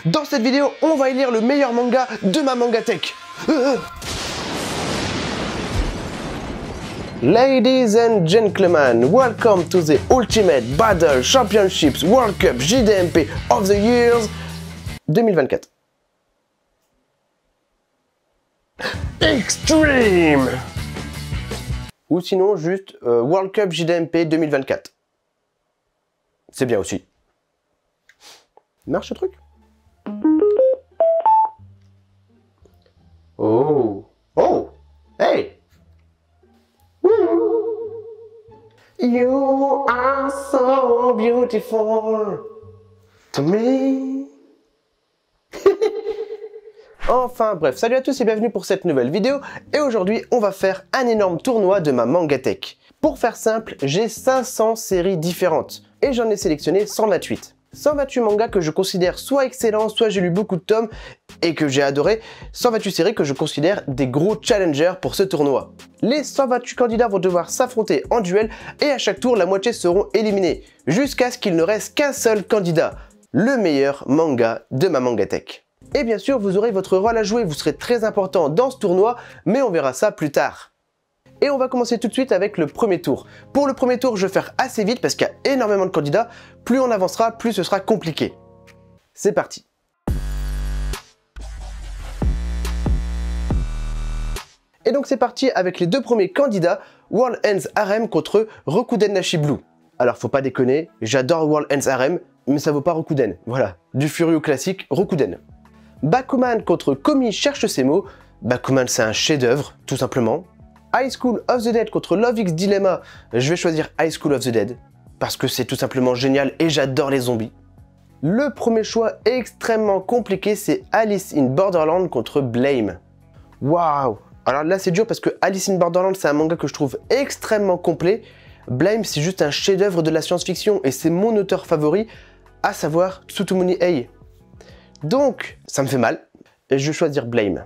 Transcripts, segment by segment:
Dans cette vidéo, on va élire le meilleur manga de ma mangatech. Ladies and gentlemen, welcome to the Ultimate Battle Championships World Cup JDMP of the Years 2024. Extreme! Ou sinon juste World Cup JDMP 2024. C'est bien aussi. Marche ce truc? Oh! Oh! Hey! You are so beautiful to me. Enfin bref, salut à tous et bienvenue pour cette nouvelle vidéo. Et aujourd'hui, on va faire un énorme tournoi de ma mangatech. Pour faire simple, j'ai 500 séries différentes et j'en ai sélectionné 128. 128 mangas que je considère soit excellents, soit j'ai lu beaucoup de tomes et que j'ai adoré. 128 séries que je considère des gros challengers pour ce tournoi. Les 128 candidats vont devoir s'affronter en duel et à chaque tour, la moitié seront éliminés jusqu'à ce qu'il ne reste qu'un seul candidat, le meilleur manga de ma mangatech. Et bien sûr, vous aurez votre rôle à jouer, vous serez très important dans ce tournoi, mais on verra ça plus tard. Et on va commencer tout de suite avec le premier tour. Pour le premier tour, je vais faire assez vite parce qu'il y a énormément de candidats. Plus on avancera, plus ce sera compliqué. C'est parti. Et donc c'est parti avec les deux premiers candidats, World Ends Harem contre Rokuden Nashi Blue. Alors faut pas déconner, j'adore World Ends Harem, mais ça vaut pas Rokuden. Voilà, du Furio classique, Rokuden. Bakuman contre Komi cherche ses mots. Bakuman c'est un chef-d'œuvre, tout simplement. High School of the Dead contre Love X Dilemma. Je vais choisir High School of the Dead parce que c'est tout simplement génial et j'adore les zombies. Le premier choix extrêmement compliqué, c'est Alice in Borderland contre Blame. Waouh! Alors là c'est dur parce que Alice in Borderland c'est un manga que je trouve extrêmement complet. Blame c'est juste un chef-d'œuvre de la science-fiction et c'est mon auteur favori, à savoir Tsutomu Ei. Donc ça me fait mal et je vais choisir Blame.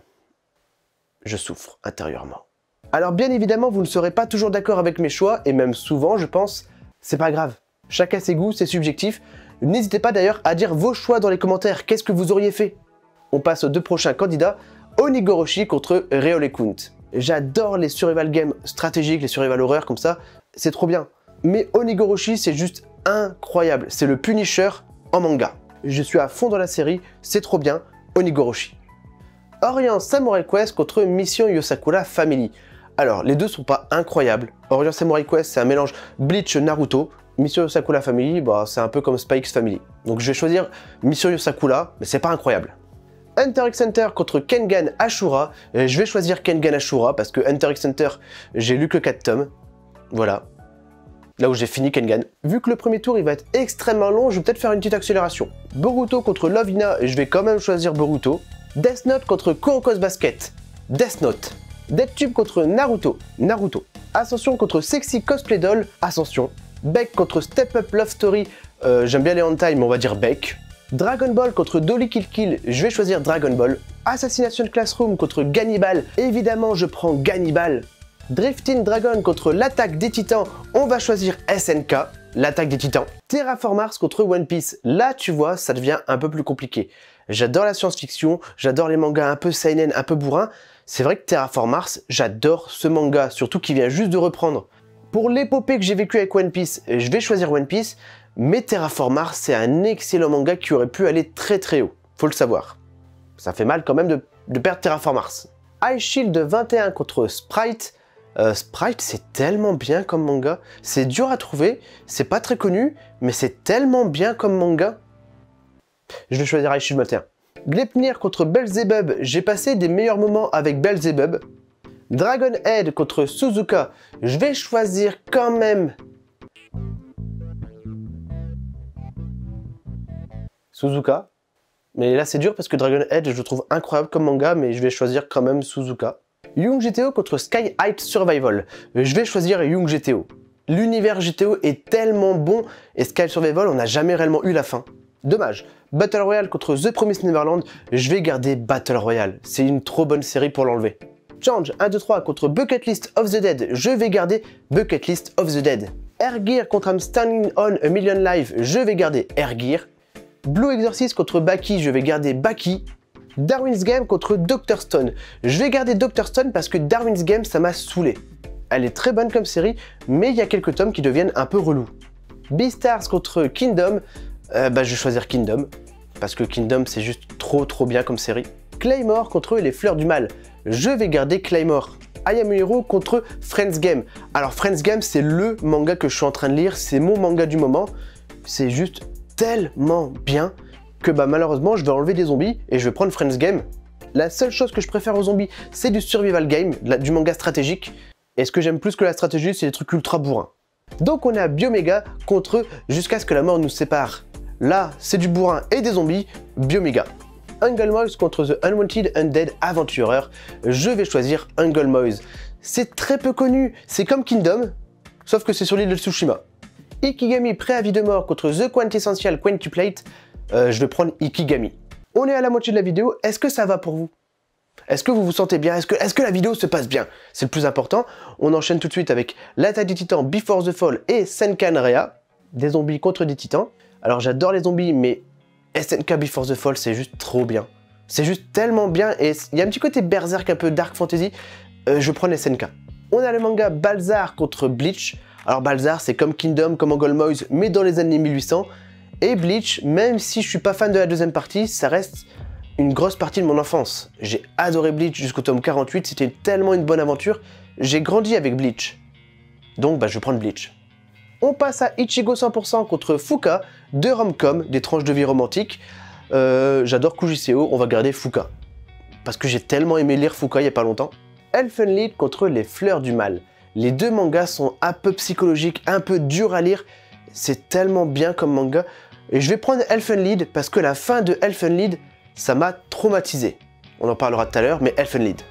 Je souffre intérieurement. Alors bien évidemment, vous ne serez pas toujours d'accord avec mes choix, et même souvent, je pense, c'est pas grave. Chacun ses goûts, c'est subjectif. N'hésitez pas d'ailleurs à dire vos choix dans les commentaires, qu'est-ce que vous auriez fait? On passe aux deux prochains candidats, Onigoroshi contre Reolekunt. J'adore les survival games stratégiques, les survival horreur comme ça, c'est trop bien. Mais Onigoroshi, c'est juste incroyable, c'est le Punisher en manga. Je suis à fond dans la série, c'est trop bien, Onigoroshi. Orient Samurai Quest contre Mission Yosakura Family. Alors, les deux sont pas incroyables. Orient Samurai Quest, c'est un mélange Bleach Naruto. Mission Yosakura Family, bah, c'est un peu comme Spy X Family. Donc je vais choisir Mission Yosakura, mais c'est pas incroyable. Hunter x Hunter contre Kengan Ashura. Je vais choisir Kengan Ashura parce que Hunter x Hunter, j'ai lu que 4 tomes. Voilà. Là où j'ai fini Kengan. Vu que le premier tour il va être extrêmement long, je vais peut-être faire une petite accélération. Boruto contre Love Hina, je vais quand même choisir Boruto. Death Note contre Kuroko's Basket. Death Note. Death Tube contre Naruto. Naruto. Ascension contre Sexy Cosplay Doll. Ascension. Beck contre Step Up Love Story. J'aime bien les hentai, mais on va dire Beck. Dragon Ball contre Dolly Kill Kill. Je vais choisir Dragon Ball. Assassination Classroom contre Gannibal. Évidemment, je prends Gannibal. Drifting Dragon contre l'Attaque des Titans. On va choisir SNK. L'Attaque des Titans. Terraform Mars contre One Piece. Là, tu vois, ça devient un peu plus compliqué. J'adore la science-fiction, j'adore les mangas un peu seinen, un peu bourrin. C'est vrai que Terraform Mars, j'adore ce manga, surtout qu'il vient juste de reprendre. Pour l'épopée que j'ai vécue avec One Piece, je vais choisir One Piece, mais Terraform Mars, c'est un excellent manga qui aurait pu aller très très haut, faut le savoir. Ça fait mal quand même de perdre Terraform Mars. Ice Shield 21 contre Sprite. Sprite, c'est tellement bien comme manga. C'est dur à trouver, c'est pas très connu, mais c'est tellement bien comme manga. Je vais choisir Ice Shield 21. Gleipnir contre Belzebub. J'ai passé des meilleurs moments avec Belzebub. Dragon Head contre Suzuka. Je vais choisir quand même Suzuka. Mais là c'est dur parce que Dragon Head je le trouve incroyable comme manga, mais je vais choisir quand même Suzuka. Young GTO contre Sky High Survival. Je vais choisir Young GTO. L'univers GTO est tellement bon et Sky Survival on n'a jamais réellement eu la fin. Dommage. Battle Royale contre The Promised Neverland, je vais garder Battle Royale. C'est une trop bonne série pour l'enlever. Change 1, 2, 3 contre Bucket List of the Dead, je vais garder Bucket List of the Dead. Air Gear contre I'm Standing on a Million Lives, je vais garder Air Gear. Blue Exorcist contre Baki, je vais garder Baki. Darwin's Game contre Dr. Stone. Je vais garder Dr. Stone parce que Darwin's Game, ça m'a saoulé. Elle est très bonne comme série, mais il y a quelques tomes qui deviennent un peu relous. Beastars contre Kingdom, je vais choisir Kingdom, parce que Kingdom, c'est juste trop bien comme série. Claymore contre Les Fleurs du Mal. Je vais garder Claymore. I Am a Hero contre Friends Game. Alors Friends Game, c'est le manga que je suis en train de lire, c'est mon manga du moment. C'est juste tellement bien que malheureusement je vais enlever des zombies et je vais prendre Friends Game. La seule chose que je préfère aux zombies, c'est du survival game, du manga stratégique. Et ce que j'aime plus que la stratégie, c'est les trucs ultra bourrins. Donc on est à Bioméga contre Jusqu'à ce que la mort nous sépare. Là, c'est du bourrin et des zombies, Bioméga. Ungle Moise contre The Unwanted Undead Adventurer. Je vais choisir Ungle Moise. C'est très peu connu, c'est comme Kingdom, sauf que c'est sur l'île de Tsushima. Ikigami Préavis de mort contre The Quintessential Quintuplate. Je vais prendre Ikigami. On est à la moitié de la vidéo, est-ce que ça va pour vous? Est-ce que vous vous sentez bien? Est-ce que la vidéo se passe bien? C'est le plus important. On enchaîne tout de suite avec l'attaque des titans Before the Fall et Senkan Rea. Des zombies contre des titans. Alors j'adore les zombies, mais SNK Before the Fall, c'est juste trop bien. C'est juste tellement bien et il y a un petit côté berserk, un peu dark fantasy. Je prends SNK. On a le manga Balzar contre Bleach. Alors Balzar, c'est comme Kingdom, comme Ungle Moise, mais dans les années 1800. Et Bleach, même si je suis pas fan de la deuxième partie, ça reste une grosse partie de mon enfance. J'ai adoré Bleach jusqu'au tome 48, c'était tellement une bonne aventure. J'ai grandi avec Bleach. Donc je vais prendre Bleach. On passe à Ichigo 100% contre Fuka, deux rom-com, des tranches de vie romantiques. J'adore Kujiseo, on va garder Fuka. Parce que j'ai tellement aimé lire Fuka il y a pas longtemps. Elfen Lied contre Les Fleurs du Mal. Les deux mangas sont un peu psychologiques, un peu durs à lire. C'est tellement bien comme manga. Et je vais prendre Elfen Lied parce que la fin de Elfen Lied, ça m'a traumatisé. On en parlera tout à l'heure, mais Elfen Lied.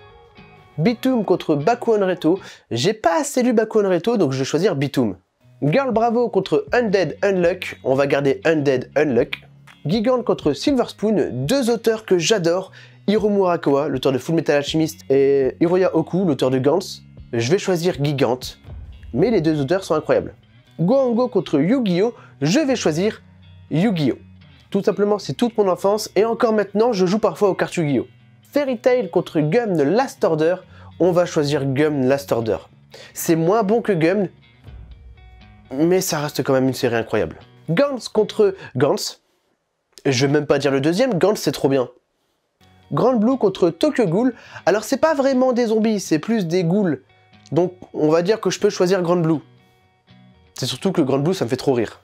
Bitoom contre Bakuon Reto. J'ai pas assez lu Bakuon Reto, donc je vais choisir Bitoom. Girl Bravo contre Undead Unluck. On va garder Undead Unluck. Gigant contre Silver Spoon. Deux auteurs que j'adore. Hiromu Arakawa, l'auteur de Fullmetal Alchemist, et Hiroya Oku, l'auteur de Gantz. Je vais choisir Gigant. Mais les deux auteurs sont incroyables. Gohango contre Yu-Gi-Oh! Je vais choisir Yu-Gi-Oh! Tout simplement, c'est toute mon enfance, et encore maintenant, je joue parfois aux cartes Yu-Gi-Oh! Fairy Tail contre Gum Last Order. On va choisir Gum Last Order. C'est moins bon que Gum, mais ça reste quand même une série incroyable. Gantz contre Gantz. Je vais même pas dire le deuxième, Gantz c'est trop bien. Grand Blue contre Tokyo Ghoul. Alors c'est pas vraiment des zombies, c'est plus des ghouls. Donc on va dire que je peux choisir Grand Blue. C'est surtout que Grand Blue ça me fait trop rire.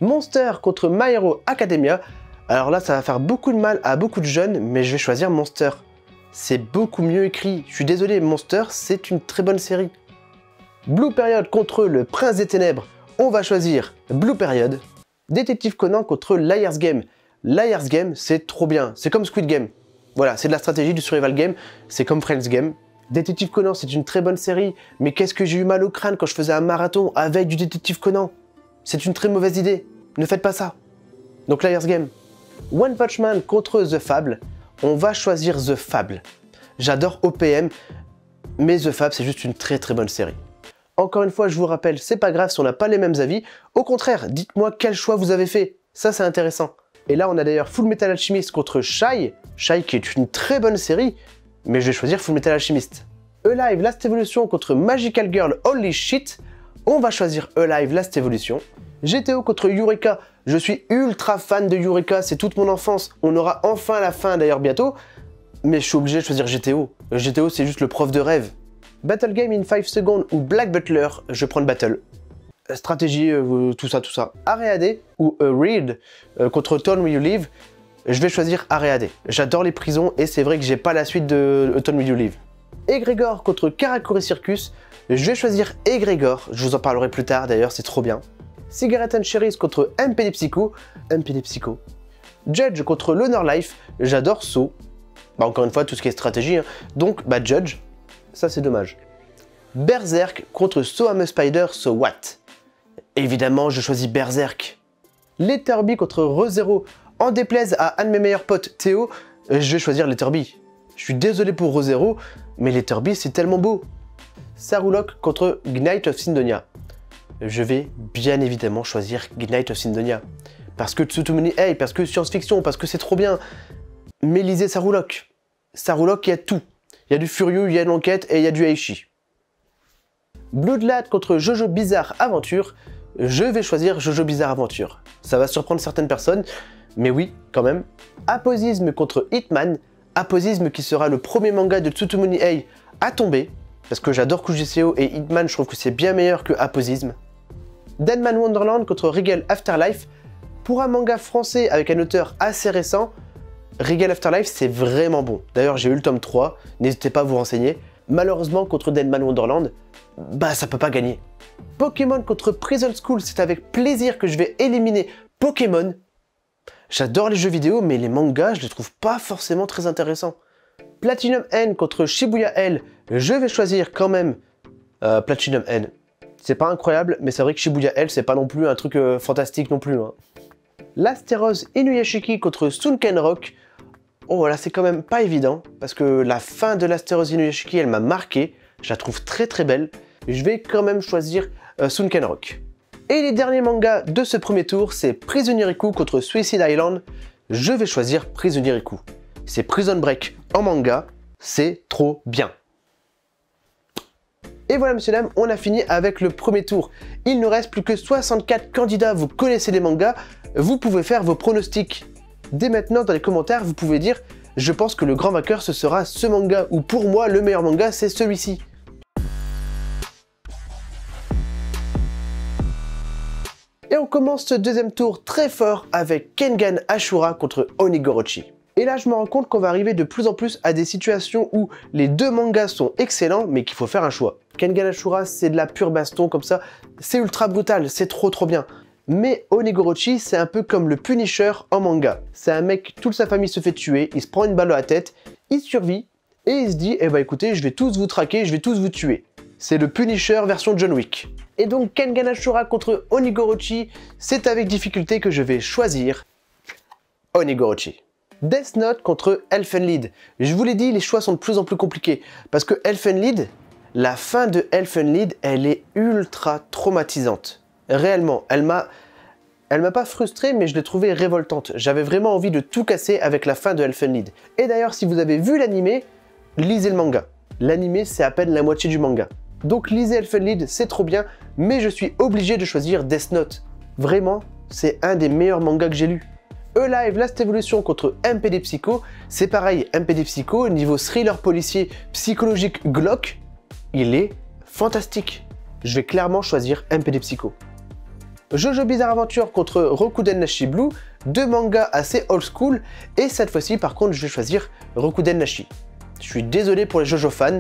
Monster contre My Hero Academia. Alors là ça va faire beaucoup de mal à beaucoup de jeunes, mais je vais choisir Monster. C'est beaucoup mieux écrit. Je suis désolé, Monster c'est une très bonne série. Blue Period contre Le Prince des Ténèbres. On va choisir Blue Period. Détective Conan contre Liar's Game. Liar's Game c'est trop bien, c'est comme Squid Game. Voilà, c'est de la stratégie, du survival game, c'est comme Friends Game. Détective Conan, c'est une très bonne série, mais qu'est-ce que j'ai eu mal au crâne quand je faisais un marathon avec du Détective Conan. C'est une très mauvaise idée, ne faites pas ça. Donc Liar's Game. One Punch Man contre The Fable, on va choisir The Fable. J'adore OPM, mais The Fable, c'est juste une très bonne série. Encore une fois, je vous rappelle, c'est pas grave si on n'a pas les mêmes avis. Au contraire, dites-moi quel choix vous avez fait, ça c'est intéressant. Et là, on a d'ailleurs Fullmetal Alchemist contre Shai. Shai qui est une très bonne série, mais je vais choisir Fullmetal Alchemist. Alive Last Evolution contre Magical Girl Holy Shit. On va choisir Alive Last Evolution. GTO contre Eureka. Je suis ultra fan de Eureka, c'est toute mon enfance. On aura enfin la fin d'ailleurs bientôt, mais je suis obligé de choisir GTO. GTO, c'est juste le prof de rêve. Battle Game in 5 Seconds ou Black Butler, je prends le Battle. Stratégie, tout ça. Areade ou Reed contre Town Where You Live, je vais choisir Areade. J'adore les prisons et c'est vrai que j'ai pas la suite de Town Where You Live. Egregor contre Karakuri Circus, je vais choisir Egregor, je vous en parlerai plus tard d'ailleurs, c'est trop bien. Cigarette and Cherries contre MPD Psycho. Judge contre Loner Life, j'adore So. Encore une fois, tout ce qui est stratégie, hein. Donc Judge, ça c'est dommage. Berserk contre So I'm a Spider, So What. Évidemment, je choisis Berserk. Letterby contre ReZero. En déplaise à un de mes meilleurs potes, Théo, je vais choisir Letterby. Je suis désolé pour ReZero, mais Letterby, c'est tellement beau. Sarulok contre Knight of Syndonia. Je vais bien évidemment choisir Knight of Syndonia. parce que Tsutomuni Hey, parce que science-fiction, parce que c'est trop bien. Mais lisez Sarulok. Sarulok, il y a tout. Il y a du Furieux, il y a de l'enquête et il y a du Aichi. Bloodlad contre Jojo Bizarre Aventure. Je vais choisir Jojo Bizarre Aventure. Ça va surprendre certaines personnes, mais oui, quand même. Aposisme contre Hitman. Aposisme qui sera le premier manga de Tsutomuni Hey à tomber, parce que j'adore Kujiseo et Hitman, je trouve que c'est bien meilleur que Aposisme. Deadman Wonderland contre Regal Afterlife. Pour un manga français avec un auteur assez récent, Regal Afterlife c'est vraiment bon. D'ailleurs j'ai eu le tome 3, n'hésitez pas à vous renseigner. Malheureusement contre Deadman Wonderland, bah ça peut pas gagner. Pokémon contre Prison School, c'est avec plaisir que je vais éliminer Pokémon. J'adore les jeux vidéo, mais les mangas, je les trouve pas forcément très intéressants. Platinum N contre Shibuya L, je vais choisir quand même Platinum N. C'est pas incroyable, mais c'est vrai que Shibuya L, c'est pas non plus un truc fantastique non plus. Hein. L'Astéros Inuyashiki contre Sunken Rock. Oh là, c'est quand même pas évident, parce que la fin de l'Astéros Inuyashiki, elle m'a marqué. Je la trouve très très belle. Je vais quand même choisir Sunken Rock. Et les derniers mangas de ce premier tour, c'est Prisonnieriku contre Suicide Island. Je vais choisir Prisonnieriku. C'est Prison Break en manga, c'est trop bien. Et voilà messieurs dames, on a fini avec le premier tour. Il ne reste plus que 64 candidats, vous connaissez les mangas, vous pouvez faire vos pronostics. Dès maintenant dans les commentaires, vous pouvez dire « Je pense que le grand vainqueur ce sera ce manga » ou « Pour moi, le meilleur manga c'est celui-ci ». Et on commence ce deuxième tour très fort avec Kengan Ashura contre Onigorochi. Et là, je me rends compte qu'on va arriver de plus en plus à des situations où les deux mangas sont excellents, mais qu'il faut faire un choix. Kengan Ashura, c'est de la pure baston comme ça, c'est ultra brutal, c'est trop bien. Mais Onigorochi, c'est un peu comme le Punisher en manga. C'est un mec, toute sa famille se fait tuer, il se prend une balle à la tête, il survit, et il se dit, eh ben écoutez, je vais tous vous traquer, je vais tous vous tuer. C'est le Punisher version John Wick. Et donc Kengan Ashura contre Onigorochi, c'est avec difficulté que je vais choisir Onigorochi. Death Note contre Elfen Lied. Je vous l'ai dit, les choix sont de plus en plus compliqués. Parce que Elfen Lied, la fin de Elfen Lied, elle est ultra traumatisante. Réellement, elle m'a pas frustré, mais je l'ai trouvée révoltante. J'avais vraiment envie de tout casser avec la fin de Elfen Lied. Et d'ailleurs, si vous avez vu l'animé, lisez le manga. L'animé, c'est à peine la moitié du manga. Donc lisez Elfen Lied, c'est trop bien, mais je suis obligé de choisir Death Note. Vraiment, c'est un des meilleurs mangas que j'ai lu. E-Live Last Evolution contre MPD Psycho, c'est pareil, MPD Psycho, niveau thriller policier psychologique glauque, il est fantastique. Je vais clairement choisir MPD Psycho. Jojo Bizarre Adventure contre Rokuden Nashi Blue, deux mangas assez old school, et cette fois-ci par contre je vais choisir Rokuden Nashi. Je suis désolé pour les Jojo fans,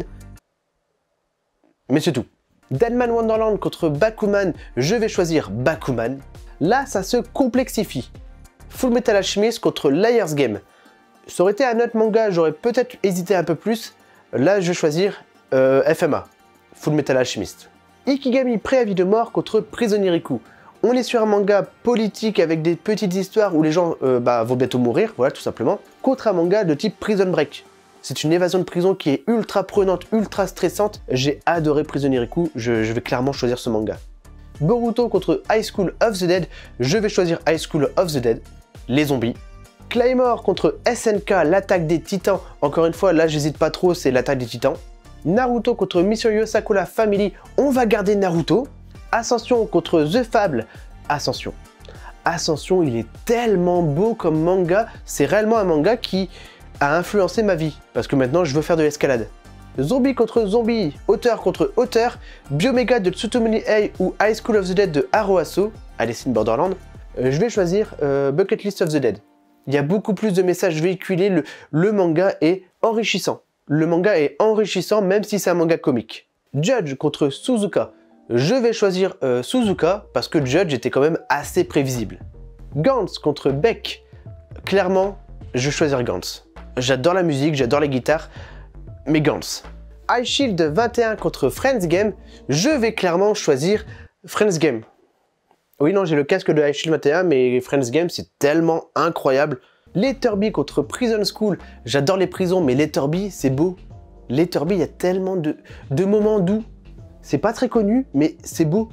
mais c'est tout. Deadman Wonderland contre Bakuman, je vais choisir Bakuman. Là, ça se complexifie. Full Metal Alchemist contre Liar's Game. Ça aurait été un autre manga, j'aurais peut-être hésité un peu plus. Là, je vais choisir FMA, Full Metal Alchemist. Ikigami Préavis de mort contre Prisonnieriku. On est sur un manga politique avec des petites histoires où les gens vont bientôt mourir, voilà tout simplement, contre un manga de type Prison Break. C'est une évasion de prison qui est ultra prenante, ultra stressante. J'ai adoré Prisonnieriku, je vais clairement choisir ce manga. Boruto contre High School of the Dead, je vais choisir High School of the Dead, les zombies. Claymore contre SNK, l'attaque des titans, encore une fois, là j'hésite pas trop, c'est l'attaque des titans. Naruto contre Misuryo Sakura Family, on va garder Naruto. Ascension contre The Fable, Ascension. Ascension, il est tellement beau comme manga, c'est réellement un manga qui a influencé ma vie, parce que maintenant je veux faire de l'escalade. Zombie contre zombie, auteur contre auteur, Biomega de Tsutomuni Hey ou High School of the Dead de Haruaso, Alice in Borderland, je vais choisir Bucket List of the Dead. Il y a beaucoup plus de messages véhiculés, le manga est enrichissant. Le manga est enrichissant même si c'est un manga comique. Judge contre Suzuka, je vais choisir Suzuka parce que Judge était quand même assez prévisible. Gantz contre Beck, clairement je vais choisir Gantz. J'adore la musique, j'adore les guitares, mais Gantz. High Shield 21 contre Friends Game, je vais clairement choisir Friends Game. Oui, non, j'ai le casque de High Shield 21, mais Friends Game, c'est tellement incroyable. Letterby contre Prison School, j'adore les prisons, mais Letterby, c'est beau. Letterby, il y a tellement de moments doux. C'est pas très connu, mais c'est beau.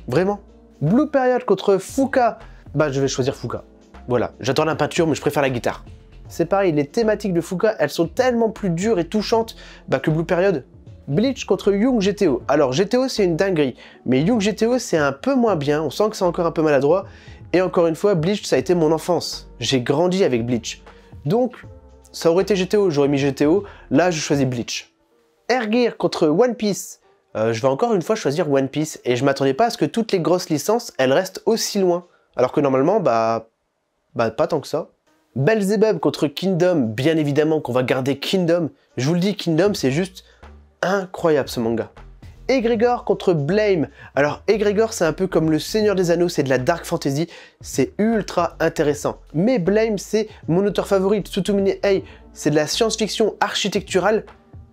Vraiment. Blue Period contre Fuka, bah je vais choisir Fuka. Voilà, j'adore la peinture, mais je préfère la guitare. C'est pareil, les thématiques de Fuka, elles sont tellement plus dures et touchantes que Blue Period. Bleach contre Young GTO. Alors GTO c'est une dinguerie, mais Young GTO c'est un peu moins bien, on sent que c'est encore un peu maladroit. Et encore une fois, Bleach ça a été mon enfance. J'ai grandi avec Bleach. Donc, ça aurait été GTO, j'aurais mis GTO, là je choisis Bleach. Air Gear contre One Piece. Je vais encore une fois choisir One Piece, et je m'attendais pas à ce que toutes les grosses licences, elles restent aussi loin. Alors que normalement, bah pas tant que ça. Belzebub contre Kingdom, bien évidemment qu'on va garder Kingdom. Je vous le dis, Kingdom c'est juste incroyable ce manga. Egregor contre Blame. Alors Egregor c'est un peu comme le Seigneur des Anneaux, c'est de la dark fantasy, c'est ultra intéressant. Mais Blame c'est mon auteur favori, Tsutomine Ei, c'est de la science-fiction architecturale,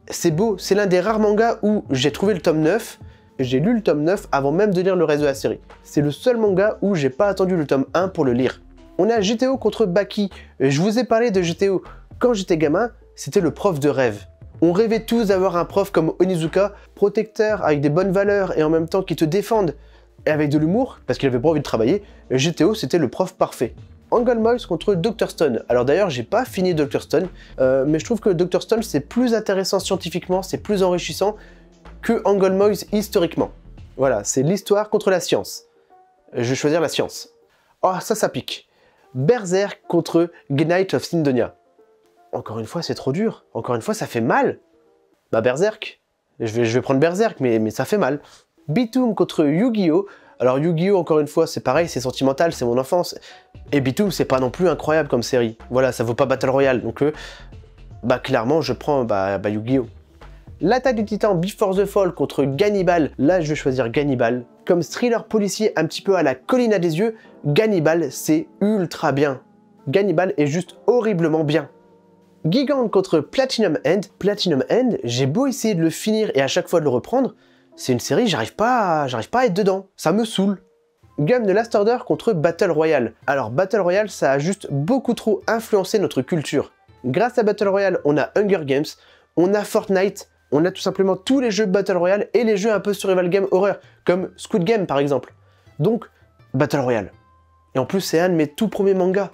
c'est beau, c'est l'un des rares mangas où j'ai trouvé le tome 9, j'ai lu le tome 9 avant même de lire le reste de la série. C'est le seul manga où j'ai pas attendu le tome 1 pour le lire. On a GTO contre Baki. Je vous ai parlé de GTO. Quand j'étais gamin, c'était le prof de rêve. On rêvait tous d'avoir un prof comme Onizuka, protecteur, avec des bonnes valeurs et en même temps qui te défendent, et avec de l'humour, parce qu'il avait pas envie de travailler. GTO, c'était le prof parfait. Angle Moise contre Dr. Stone. Alors d'ailleurs, j'ai pas fini Dr. Stone, mais je trouve que Dr. Stone, c'est plus intéressant scientifiquement, c'est plus enrichissant que Angle Moise historiquement. Voilà, c'est l'histoire contre la science. Je vais choisir la science. Oh, ça pique. Berserk contre Knight of Sidonia. Encore une fois, c'est trop dur. Encore une fois, ça fait mal. Bah Berserk. Je vais prendre Berserk, mais ça fait mal. Bitoom contre Yu-Gi-Oh! Alors Yu-Gi-Oh! Encore une fois, c'est pareil, c'est sentimental, c'est mon enfance. Et Bitoom, c'est pas non plus incroyable comme série. Voilà, ça vaut pas Battle Royale. Donc, clairement, je prends Yu-Gi-Oh! L'attaque du titan Before the Fall contre Gannibal. Là, je vais choisir Gannibal. Comme thriller policier un petit peu à la Colline à des yeux, Gannibal, c'est ultra bien. Gannibal est juste horriblement bien. Gigant contre Platinum End. Platinum End, j'ai beau essayer de le finir et à chaque fois de le reprendre, c'est une série, j'arrive pas à être dedans. Ça me saoule. Gun de Last Order contre Battle Royale. Alors Battle Royale, ça a juste beaucoup trop influencé notre culture. Grâce à Battle Royale, on a Hunger Games, on a Fortnite, on a tout simplement tous les jeux Battle Royale et les jeux un peu survival game horreur, comme Squid Game par exemple. Donc, Battle Royale. Et en plus, c'est un de mes tout premiers mangas.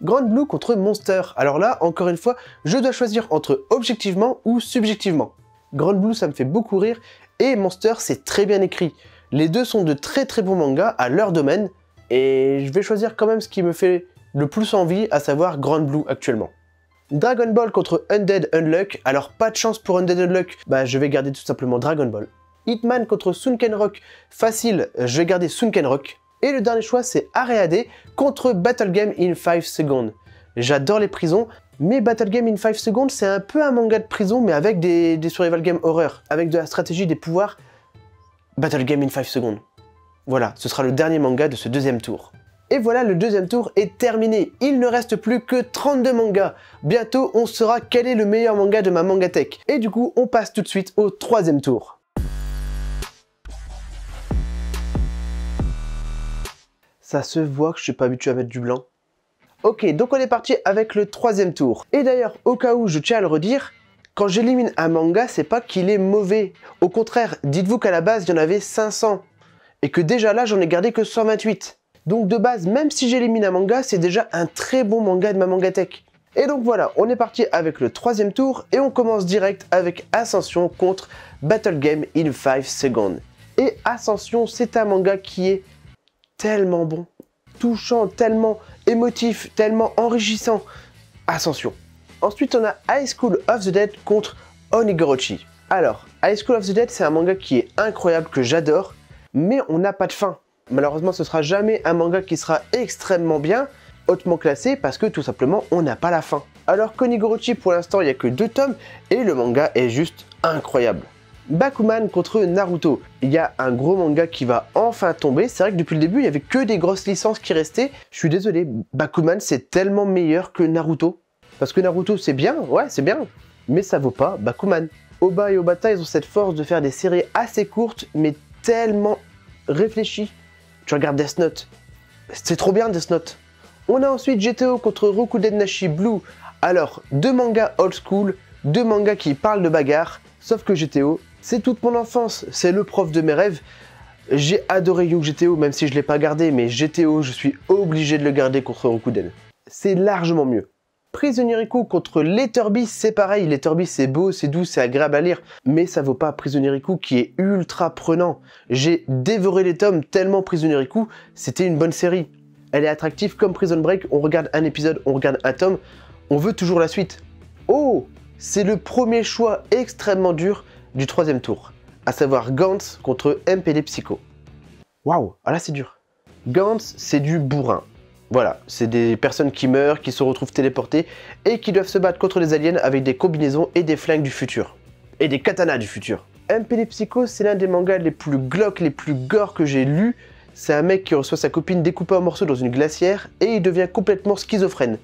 Grand Blue contre Monster. Alors là, encore une fois, je dois choisir entre objectivement ou subjectivement. Grand Blue, ça me fait beaucoup rire, et Monster, c'est très bien écrit. Les deux sont de très très bons mangas à leur domaine, et je vais choisir quand même ce qui me fait le plus envie, à savoir Grand Blue actuellement. Dragon Ball contre Undead Unluck. Alors pas de chance pour Undead Unluck, je vais garder tout simplement Dragon Ball. Hitman contre Sunken Rock. Facile, je vais garder Sunken Rock. Et le dernier choix, c'est Areade contre Battle Game in 5 Seconds. J'adore les prisons, mais Battle Game in 5 Seconds, c'est un peu un manga de prison, mais avec des survival game horreur, avec de la stratégie, des pouvoirs. Battle Game in 5 Seconds. Voilà, ce sera le dernier manga de ce deuxième tour. Et voilà, le deuxième tour est terminé. Il ne reste plus que 32 mangas. Bientôt, on saura quel est le meilleur manga de ma mangatech. Et du coup, on passe tout de suite au troisième tour. Ça se voit que je suis pas habitué à mettre du blanc. Ok, donc on est parti avec le troisième tour. Et d'ailleurs, au cas où, je tiens à le redire, quand j'élimine un manga, c'est pas qu'il est mauvais. Au contraire, dites-vous qu'à la base, il y en avait 500. Et que déjà là, j'en ai gardé que 128. Donc de base, même si j'élimine un manga, c'est déjà un très bon manga de ma mangatech. Et donc voilà, on est parti avec le troisième tour, et on commence direct avec Ascension contre Battle Game in 5 Seconds. Et Ascension, c'est un manga qui est tellement bon, touchant, tellement émotif, tellement enrichissant. Ascension. Ensuite, on a High School of the Dead contre Onigorochi. Alors, High School of the Dead, c'est un manga qui est incroyable, que j'adore, mais on n'a pas de fin. Malheureusement, ce sera jamais un manga qui sera extrêmement bien, hautement classé, parce que tout simplement, on n'a pas la fin. Alors qu'Onigorochi, pour l'instant, il n'y a que 2 tomes, et le manga est juste incroyable. Bakuman contre Naruto. Il y a un gros manga qui va enfin tomber. C'est vrai que depuis le début, il n'y avait que des grosses licences qui restaient. Je suis désolé, Bakuman, c'est tellement meilleur que Naruto. Parce que Naruto, c'est bien, ouais, c'est bien, mais ça vaut pas Bakuman. Oba et Obata, ils ont cette force de faire des séries assez courtes, mais tellement réfléchies. Tu regardes Death Note, c'est trop bien Death Note. On a ensuite GTO contre Rokuden Nashi Blue. Alors, 2 mangas old school, 2 mangas qui parlent de bagarre, sauf que GTO, c'est toute mon enfance, c'est le prof de mes rêves. J'ai adoré Young GTO, même si je ne l'ai pas gardé, mais GTO, je suis obligé de le garder contre Rokuden. C'est largement mieux. Prisoner Riku contre Letterby, c'est pareil. Letterby, c'est beau, c'est doux, c'est agréable à lire, mais ça vaut pas Prisoner Riku qui est ultra prenant. J'ai dévoré les tomes tellement Prisoner Riku, c'était une bonne série. Elle est attractive comme Prison Break, on regarde un épisode, on regarde un tome, on veut toujours la suite. Oh, c'est le premier choix extrêmement dur du 3e tour, à savoir Gantz contre MPD Psycho. Waouh, ah là c'est dur. Gantz, c'est du bourrin. Voilà, c'est des personnes qui meurent, qui se retrouvent téléportées et qui doivent se battre contre des aliens avec des combinaisons et des flingues du futur. Et des katanas du futur. MPD Psycho, c'est l'un des mangas les plus glauques, les plus gore que j'ai lus. C'est un mec qui reçoit sa copine découpée en morceaux dans une glacière et il devient complètement schizophrène.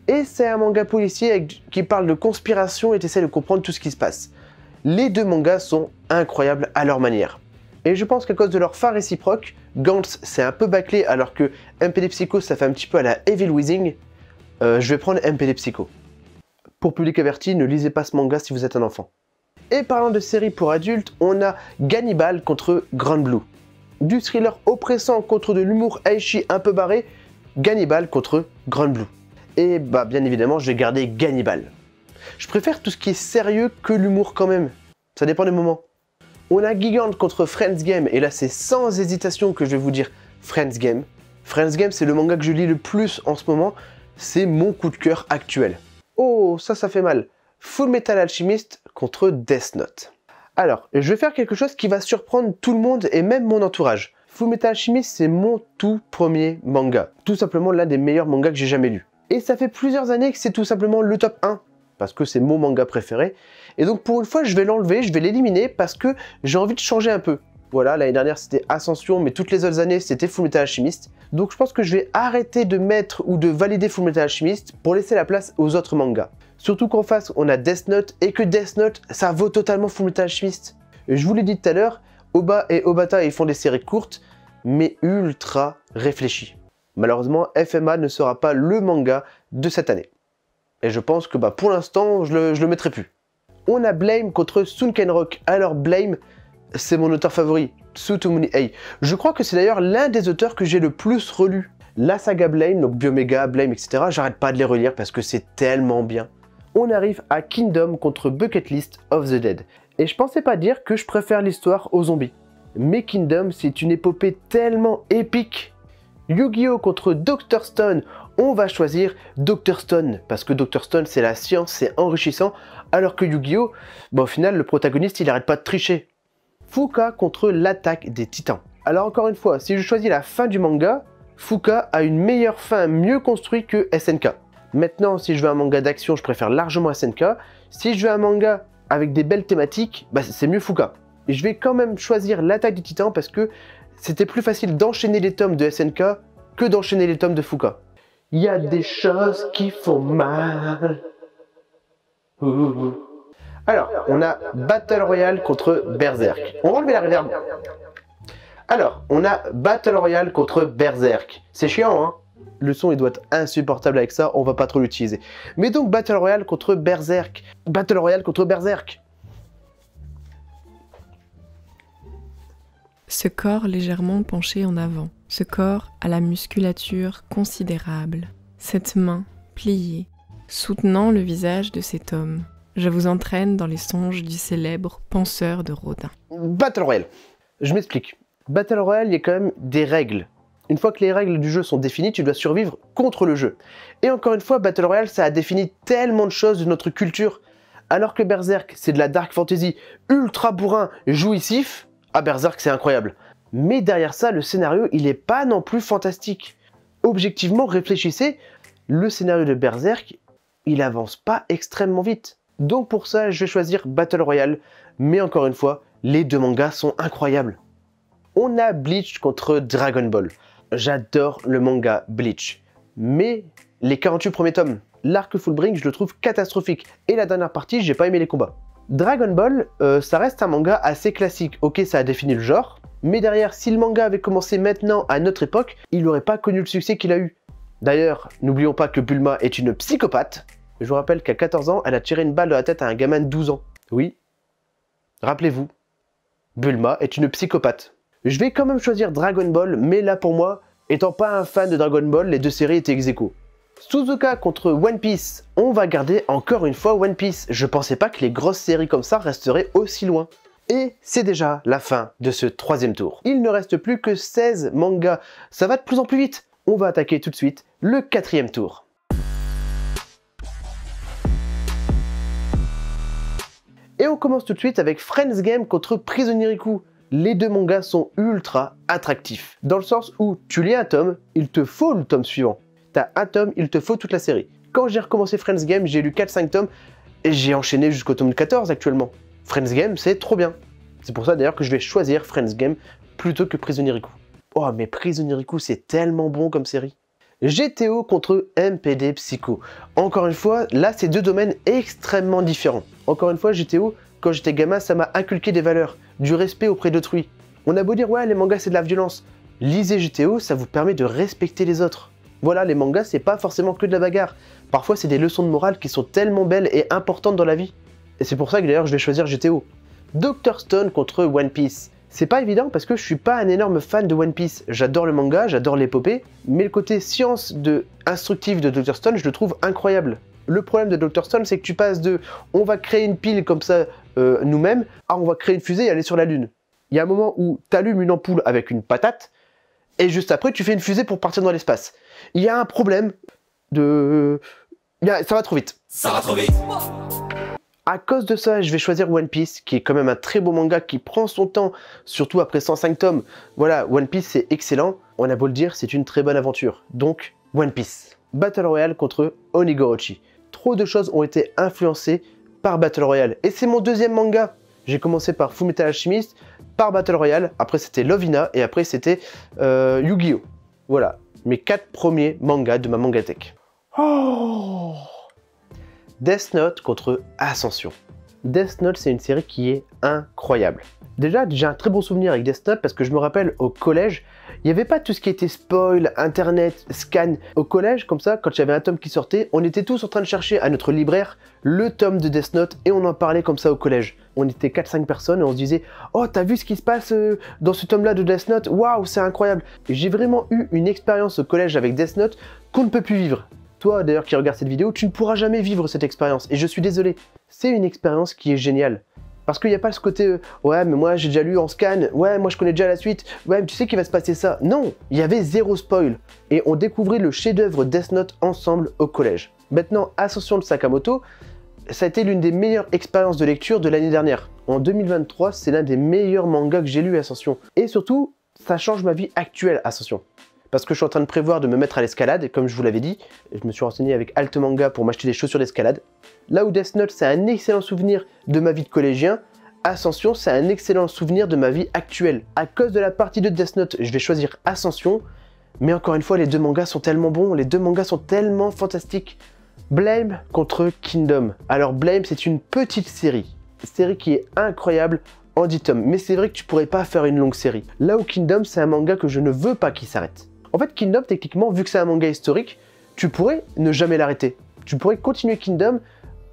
Et c'est un manga policier qui parle de conspiration et essaie de comprendre tout ce qui se passe. Les deux mangas sont incroyables à leur manière. Et je pense qu'à cause de leur fin réciproque, Gantz c'est un peu bâclé alors que MPD Psycho ça fait un petit peu à la Evil Wizing. Je vais prendre MPD Psycho. Pour public averti, ne lisez pas ce manga si vous êtes un enfant. Et parlant de séries pour adultes, on a Gannibal contre Grand Blue. Du thriller oppressant contre de l'humour aishi un peu barré, Gannibal contre Grand Blue. Et bah bien évidemment, je vais garder Gannibal. Je préfère tout ce qui est sérieux que l'humour quand même. Ça dépend des moments. On a Gigant contre Friends Game, et là c'est sans hésitation que je vais vous dire Friends Game. Friends Game, c'est le manga que je lis le plus en ce moment, c'est mon coup de cœur actuel. Oh, ça fait mal. Full Metal Alchemist contre Death Note. Alors, je vais faire quelque chose qui va surprendre tout le monde et même mon entourage. Full Metal Alchemist, c'est mon tout premier manga. Tout simplement l'un des meilleurs mangas que j'ai jamais lu. Et ça fait plusieurs années que c'est tout simplement le top 1. Parce que c'est mon manga préféré. Et donc pour une fois, je vais l'enlever, je vais l'éliminer parce que j'ai envie de changer un peu. Voilà, l'année dernière c'était Ascension, mais toutes les autres années c'était Fullmetal Alchemist. Donc je pense que je vais arrêter de mettre ou de valider Fullmetal Alchemist pour laisser la place aux autres mangas. Surtout qu'en face on a Death Note et que Death Note ça vaut totalement Fullmetal Alchemist. Je vous l'ai dit tout à l'heure, Oba et Obata ils font des séries courtes mais ultra réfléchies. Malheureusement FMA ne sera pas le manga de cette année. Et je pense que pour l'instant je le mettrai plus. On a Blame contre Sunken Rock. Alors Blame, c'est mon auteur favori, Tsutomuni Ei. Je crois que c'est d'ailleurs l'un des auteurs que j'ai le plus relu. La saga Blame, donc Biomega, Blame, etc. J'arrête pas de les relire parce que c'est tellement bien. On arrive à Kingdom contre Bucket List of the Dead. Et je pensais pas dire que je préfère l'histoire aux zombies. Mais Kingdom, c'est une épopée tellement épique. Yu-Gi-Oh contre Dr. Stone, on va choisir Dr. Stone, parce que Dr. Stone c'est la science, c'est enrichissant, alors que Yu-Gi-Oh, au final le protagoniste il arrête pas de tricher. Fuka contre l'attaque des titans. Alors encore une fois, si je choisis la fin du manga, Fuka a une meilleure fin mieux construite que SNK. Maintenant, si je veux un manga d'action, je préfère largement SNK. Si je veux un manga avec des belles thématiques, c'est mieux Fuka. Et je vais quand même choisir l'attaque des titans parce que c'était plus facile d'enchaîner les tomes de SNK que d'enchaîner les tomes de Fuka. Il y a des choses qui font mal. Alors, on a Battle Royale contre Berserk. On va enlever la réverb. Alors, on a Battle Royale contre Berserk. C'est chiant, hein? Le son, il doit être insupportable avec ça, on va pas trop l'utiliser. Mais donc, Battle Royale contre Berserk. Battle Royale contre Berserk. Ce corps légèrement penché en avant, ce corps à la musculature considérable, cette main pliée, soutenant le visage de cet homme. Je vous entraîne dans les songes du célèbre penseur de Rodin. Battle Royale. Je m'explique. Battle Royale, il y a quand même des règles. Une fois que les règles du jeu sont définies, tu dois survivre contre le jeu. Et encore une fois, Battle Royale, ça a défini tellement de choses de notre culture. Alors que Berserk, c'est de la dark fantasy ultra bourrin, jouissif. Ah, Berserk, c'est incroyable. Mais derrière ça, le scénario, il est pas non plus fantastique. Objectivement, réfléchissez, le scénario de Berserk, il avance pas extrêmement vite. Donc pour ça, je vais choisir Battle Royale. Mais encore une fois, les deux mangas sont incroyables. On a Bleach contre Dragon Ball. J'adore le manga Bleach. Mais les 48 premiers tomes, l'arc Fullbring, je le trouve catastrophique. Et la dernière partie, j'ai pas aimé les combats. Dragon Ball, ça reste un manga assez classique. Ok, ça a défini le genre, mais derrière, si le manga avait commencé maintenant, à notre époque, il n'aurait pas connu le succès qu'il a eu. D'ailleurs, n'oublions pas que Bulma est une psychopathe. Je vous rappelle qu'à 14 ans, elle a tiré une balle dans la tête à un gamin de 12 ans. Oui, rappelez-vous, Bulma est une psychopathe. Je vais quand même choisir Dragon Ball, mais là pour moi, étant pas un fan de Dragon Ball, les deux séries étaient ex-aequo. Suzuka contre One Piece, on va garder encore une fois One Piece. Je pensais pas que les grosses séries comme ça resteraient aussi loin. Et c'est déjà la fin de ce troisième tour. Il ne reste plus que 16 mangas. Ça va de plus en plus vite. On va attaquer tout de suite le quatrième tour. Et on commence tout de suite avec Friends Game contre Prisonnieriku. Les deux mangas sont ultra attractifs. Dans le sens où tu lis un tome, il te faut le tome suivant. T'as un tome, il te faut toute la série. Quand j'ai recommencé Friends Game, j'ai lu 4-5 tomes et j'ai enchaîné jusqu'au tome 14 actuellement. Friends Game, c'est trop bien. C'est pour ça d'ailleurs que je vais choisir Friends Game plutôt que Prisonnieriku. Oh mais Prisonnieriku, c'est tellement bon comme série. GTO contre MPD Psycho. Encore une fois, là c'est deux domaines extrêmement différents. Encore une fois, GTO, quand j'étais gamin, ça m'a inculqué des valeurs, du respect auprès d'autrui. On a beau dire ouais les mangas c'est de la violence. Lisez GTO, ça vous permet de respecter les autres. Voilà, les mangas, c'est pas forcément que de la bagarre. Parfois, c'est des leçons de morale qui sont tellement belles et importantes dans la vie. Et c'est pour ça que d'ailleurs, je vais choisir GTO. Dr. Stone contre One Piece. C'est pas évident parce que je suis pas un énorme fan de One Piece. J'adore le manga, j'adore l'épopée, mais le côté science instructive de Dr. Stone, je le trouve incroyable. Le problème de Dr. Stone, c'est que tu passes de « on va créer une pile comme ça nous-mêmes » à « on va créer une fusée et aller sur la Lune ». Il y a un moment où tu allumes une ampoule avec une patate, et juste après, tu fais une fusée pour partir dans l'espace. Il y a un problème de... Ça va trop vite. Ça va trop vite. À cause de ça, je vais choisir One Piece, qui est quand même un très beau manga qui prend son temps, surtout après 105 tomes. Voilà, One Piece, c'est excellent. On a beau le dire, c'est une très bonne aventure. Donc, One Piece. Battle Royale contre Onigorochi. Trop de choses ont été influencées par Battle Royale. Et c'est mon deuxième manga. J'ai commencé par Fullmetal Alchemist, par Battle Royale, après c'était Lovina, et après c'était Yu-Gi-Oh! Voilà, mes 4 premiers mangas de ma mangatech. Oh, Death Note contre Ascension. Death Note, c'est une série qui est incroyable. Déjà, j'ai un très bon souvenir avec Death Note parce que je me rappelle au collège, il n'y avait pas tout ce qui était spoil, internet, scan. Au collège, comme ça, quand j'avais un tome qui sortait, on était tous en train de chercher à notre libraire le tome de Death Note et on en parlait comme ça au collège. On était 4-5 personnes et on se disait « Oh, t'as vu ce qui se passe dans ce tome-là de Death Note? Waouh, c'est incroyable !» J'ai vraiment eu une expérience au collège avec Death Note qu'on ne peut plus vivre. Toi, d'ailleurs, qui regarde cette vidéo, tu ne pourras jamais vivre cette expérience. Et je suis désolé, c'est une expérience qui est géniale. Parce qu'il n'y a pas ce côté ouais, mais moi j'ai déjà lu en scan, ouais, moi je connais déjà la suite, ouais, mais tu sais qu'il va se passer ça. Non, il y avait zéro spoil. Et on découvrait le chef-d'œuvre Death Note ensemble au collège. Maintenant, Ascension de Sakamoto, ça a été l'une des meilleures expériences de lecture de l'année dernière. En 2023, c'est l'un des meilleurs mangas que j'ai lu, Ascension. Et surtout, ça change ma vie actuelle, Ascension. Parce que je suis en train de prévoir de me mettre à l'escalade, comme je vous l'avais dit. Je me suis renseigné avec Alt Manga pour m'acheter des chaussures d'escalade. Là où Death Note, c'est un excellent souvenir de ma vie de collégien, Ascension, c'est un excellent souvenir de ma vie actuelle. À cause de la partie de Death Note, je vais choisir Ascension. Mais encore une fois, les deux mangas sont tellement bons, les deux mangas sont tellement fantastiques. Blame contre Kingdom. Alors Blame, c'est une petite série. Série qui est incroyable en 10 tomes. Mais c'est vrai que tu pourrais pas faire une longue série. Là où Kingdom, c'est un manga que je ne veux pas qu'il s'arrête. En fait, Kingdom, techniquement, vu que c'est un manga historique, tu pourrais ne jamais l'arrêter. Tu pourrais continuer Kingdom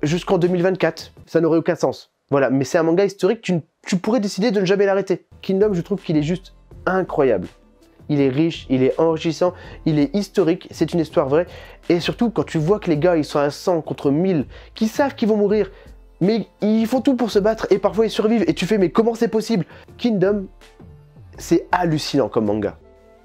jusqu'en 2024. Ça n'aurait aucun sens. Voilà, mais c'est un manga historique, tu pourrais décider de ne jamais l'arrêter. Kingdom, je trouve qu'il est juste incroyable. Il est riche, il est enrichissant, il est historique, c'est une histoire vraie. Et surtout, quand tu vois que les gars, ils sont à 100 contre 1000, qui savent qu'ils vont mourir, mais ils font tout pour se battre et parfois ils survivent. Et tu fais, mais comment c'est possible? Kingdom, c'est hallucinant comme manga.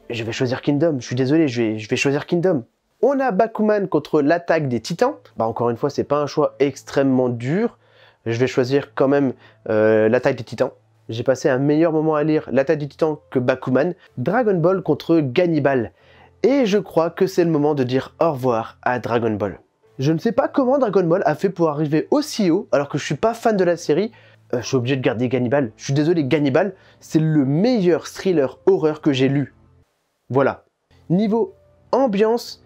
Je vais choisir Kingdom, je suis désolé, je vais choisir Kingdom. On a Bakuman contre l'attaque des titans. Bah encore une fois, c'est pas un choix extrêmement dur. Je vais choisir quand même l'attaque des titans. J'ai passé un meilleur moment à lire l'attaque des titans que Bakuman. Dragon Ball contre Gannibal. Et je crois que c'est le moment de dire au revoir à Dragon Ball. Je ne sais pas comment Dragon Ball a fait pour arriver aussi haut, alors que je suis pas fan de la série. Je suis obligé de garder Gannibal. Je suis désolé, Gannibal, c'est le meilleur thriller horreur que j'ai lu. Voilà. Niveau ambiance,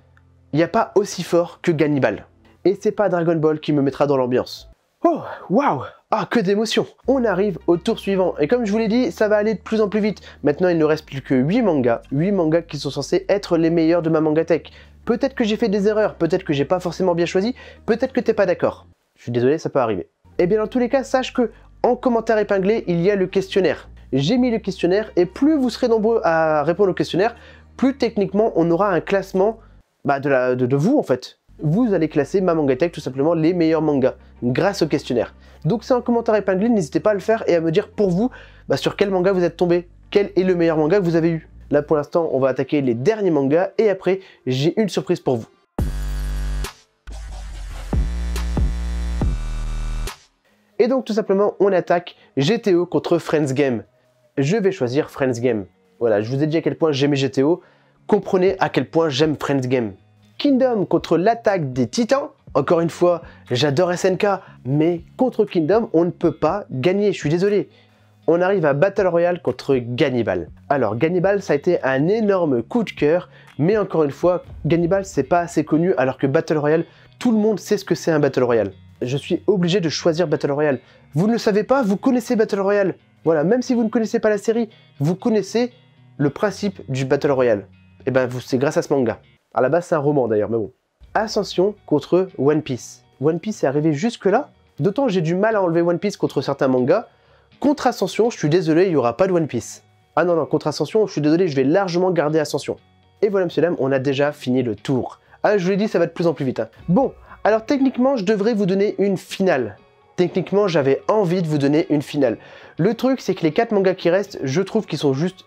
il n'y a pas aussi fort que Gannibal. Et c'est pas Dragon Ball qui me mettra dans l'ambiance. Oh, waouh! Ah, que d'émotion! On arrive au tour suivant. Et comme je vous l'ai dit, ça va aller de plus en plus vite. Maintenant, il ne reste plus que 8 mangas. 8 mangas qui sont censés être les meilleurs de ma mangatech. Peut-être que j'ai fait des erreurs, peut-être que j'ai pas forcément bien choisi, peut-être que t'es pas d'accord. Je suis désolé, ça peut arriver. Et bien dans tous les cas, sache que en commentaire épinglé, il y a le questionnaire. j'ai mis le questionnaire et plus vous serez nombreux à répondre au questionnaire, plus techniquement on aura un classement de vous en fait. Vous allez classer ma Mangatech tout simplement les meilleurs mangas grâce au questionnaire. Donc c'est un commentaire épinglé, n'hésitez pas à le faire et à me dire pour vous sur quel manga vous êtes tombé, quel est le meilleur manga que vous avez eu. Là pour l'instant on va attaquer les derniers mangas et après j'ai une surprise pour vous. Et donc tout simplement on attaque GTO contre Friends Game. Je vais choisir Friends Game. Voilà, je vous ai dit à quel point j'aimais GTO, comprenez à quel point j'aime Friends Game. Kingdom contre l'attaque des titans. Encore une fois, j'adore SNK, mais contre Kingdom, on ne peut pas gagner, je suis désolé. On arrive à Battle Royale contre Gannibal. Alors Gannibal, ça a été un énorme coup de cœur, mais encore une fois, Gannibal, c'est pas assez connu, alors que Battle Royale, tout le monde sait ce que c'est un Battle Royale. Je suis obligé de choisir Battle Royale. Vous ne le savez pas, vous connaissez Battle Royale. Voilà, même si vous ne connaissez pas la série, vous connaissez le principe du Battle Royale. Et ben, c'est grâce à ce manga. À la base, c'est un roman d'ailleurs, mais bon. Ascension contre One Piece. One Piece est arrivé jusque-là. D'autant j'ai du mal à enlever One Piece contre certains mangas. Contre Ascension, je suis désolé, il n'y aura pas de One Piece. Ah non, contre Ascension, je suis désolé, je vais largement garder Ascension. Et voilà, monsieur Lame, on a déjà fini le tour. Ah, je vous l'ai dit, ça va de plus en plus vite. Hein. Bon, alors techniquement, je devrais vous donner une finale. Techniquement, j'avais envie de vous donner une finale. Le truc, c'est que les 4 mangas qui restent, je trouve qu'ils sont juste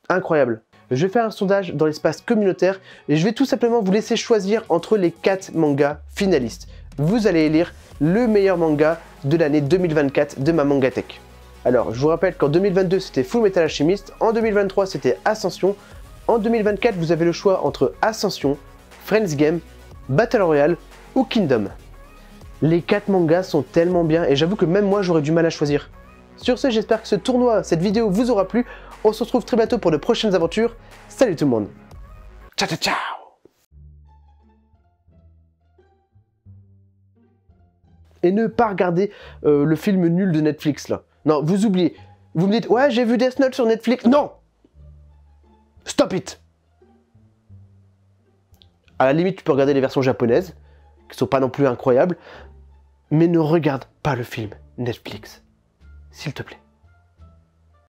incroyables. Je vais faire un sondage dans l'espace communautaire et je vais tout simplement vous laisser choisir entre les 4 mangas finalistes. Vous allez lire le meilleur manga de l'année 2024 de ma Mangatech. Alors, je vous rappelle qu'en 2022, c'était Full Metal Alchemist, en 2023, c'était Ascension, en 2024, vous avez le choix entre Ascension, Friends Game, Battle Royale ou Kingdom. Les 4 mangas sont tellement bien et j'avoue que même moi, j'aurais du mal à choisir. Sur ce, j'espère que ce tournoi, cette vidéo vous aura plu. On se retrouve très bientôt pour de prochaines aventures. Salut tout le monde. Ciao, ciao, ciao. Et ne pas regarder le film nul de Netflix là. Non, vous oubliez. Vous me dites, ouais, j'ai vu Death Note sur Netflix. Non. Stop it. À la limite, tu peux regarder les versions japonaises, qui sont pas non plus incroyables. Mais ne regarde pas le film Netflix. S'il te plaît.